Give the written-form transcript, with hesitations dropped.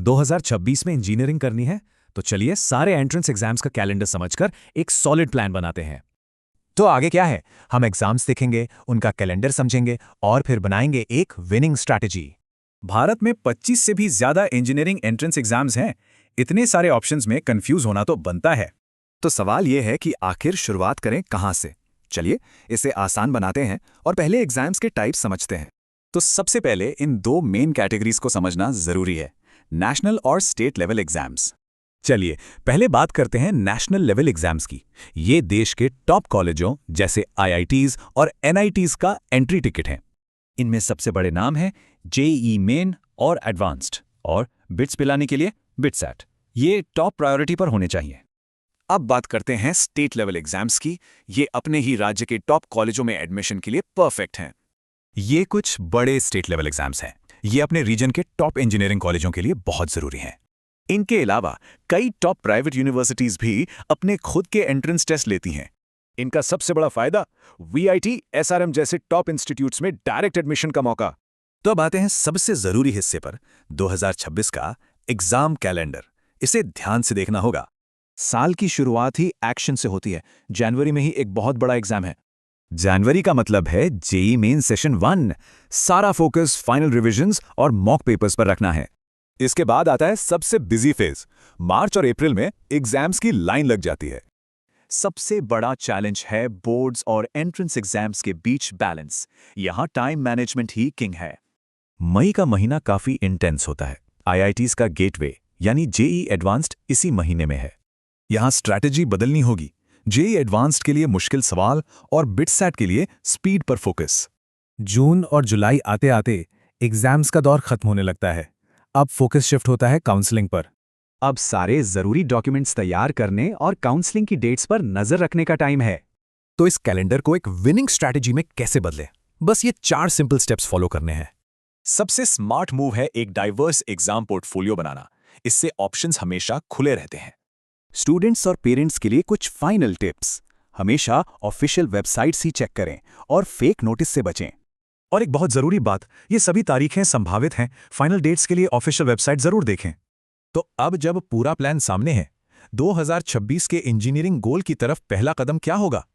2026 में इंजीनियरिंग करनी है तो चलिए सारे एंट्रेंस एग्जाम्स का कैलेंडर समझकर एक सॉलिड प्लान बनाते हैं। तो आगे क्या है? हम एग्जाम्स देखेंगे, उनका कैलेंडर समझेंगे और फिर बनाएंगे एक विनिंग स्ट्रैटेजी। भारत में 25 से भी ज्यादा इंजीनियरिंग एंट्रेंस एग्जाम्स हैं। इतने सारे ऑप्शंस में कंफ्यूज होना तो बनता है। तो सवाल यह है कि आखिर शुरुआत करें कहां से। चलिए इसे आसान बनाते हैं और पहले एग्जाम्स के टाइप समझते हैं। तो सबसे पहले इन दो मेन कैटेगरीज को समझना जरूरी है, नेशनल और स्टेट लेवल एग्जाम्स। चलिए पहले बात करते हैं नेशनल लेवल एग्जाम्स की। ये देश के टॉप कॉलेजों जैसे आईआईटीज और एनआईटीज का एंट्री टिकट है। इनमें सबसे बड़े नाम हैं जेईई मेन और एडवांस्ड, और बिट्स पिलाने के लिए बिटसैट। ये टॉप प्रायोरिटी पर होने चाहिए। अब बात करते हैं स्टेट लेवल एग्जाम्स की। ये अपने ही राज्य के टॉप कॉलेजों में एडमिशन के लिए परफेक्ट हैं। ये कुछ बड़े स्टेट लेवल एग्जाम्स हैं। ये अपने रीजन के टॉप इंजीनियरिंग कॉलेजों के लिए बहुत जरूरी हैं। इनके अलावा कई टॉप प्राइवेट यूनिवर्सिटीज भी अपने खुद के एंट्रेंस टेस्ट लेती हैं। इनका सबसे बड़ा फायदा वीआईटी, एसआरएम जैसे टॉप इंस्टीट्यूट्स में डायरेक्ट एडमिशन का मौका। तो अब आते हैं सबसे जरूरी हिस्से पर, 2026 का एग्जाम कैलेंडर। इसे ध्यान से देखना होगा। साल की शुरुआत ही एक्शन से होती है। जनवरी में ही एक बहुत बड़ा एग्जाम है। जनवरी का मतलब है जेईई मेन सेशन 1। सारा फोकस फाइनल रिविजन्स और मॉक पेपर्स पर रखना है। इसके बाद आता है सबसे बिजी फेज। मार्च और अप्रैल में एग्जाम्स की लाइन लग जाती है। सबसे बड़ा चैलेंज है बोर्ड्स और एंट्रेंस एग्जाम्स के बीच बैलेंस। यहां टाइम मैनेजमेंट ही किंग है। मई का महीना काफी इंटेंस होता है। आईआईटीज का गेटवे यानी जेईई एडवांस्ड इसी महीने में है। यहां स्ट्रैटेजी बदलनी होगी। जेईई एडवांस्ड के लिए मुश्किल सवाल और बिटसैट के लिए स्पीड पर फोकस। जून और जुलाई आते आते एग्जाम्स का दौर खत्म होने लगता है। अब फोकस शिफ्ट होता है काउंसलिंग पर। अब सारे जरूरी डॉक्यूमेंट्स तैयार करने और काउंसलिंग की डेट्स पर नजर रखने का टाइम है। तो इस कैलेंडर को एक विनिंग स्ट्रैटेजी में कैसे बदलें? बस ये 4 सिंपल स्टेप्स फॉलो करने हैं। सबसे स्मार्ट मूव है एक डाइवर्स एग्जाम पोर्टफोलियो बनाना। इससे ऑप्शंस हमेशा खुले रहते हैं। स्टूडेंट्स और पेरेंट्स के लिए कुछ फाइनल टिप्स। हमेशा ऑफिशियल वेबसाइट्स ही चेक करें और फेक नोटिस से बचें। और एक बहुत जरूरी बात, ये सभी तारीखें संभावित हैं। फाइनल डेट्स के लिए ऑफिशियल वेबसाइट जरूर देखें। तो अब जब पूरा प्लान सामने है, 2026 के इंजीनियरिंग गोल की तरफ पहला कदम क्या होगा?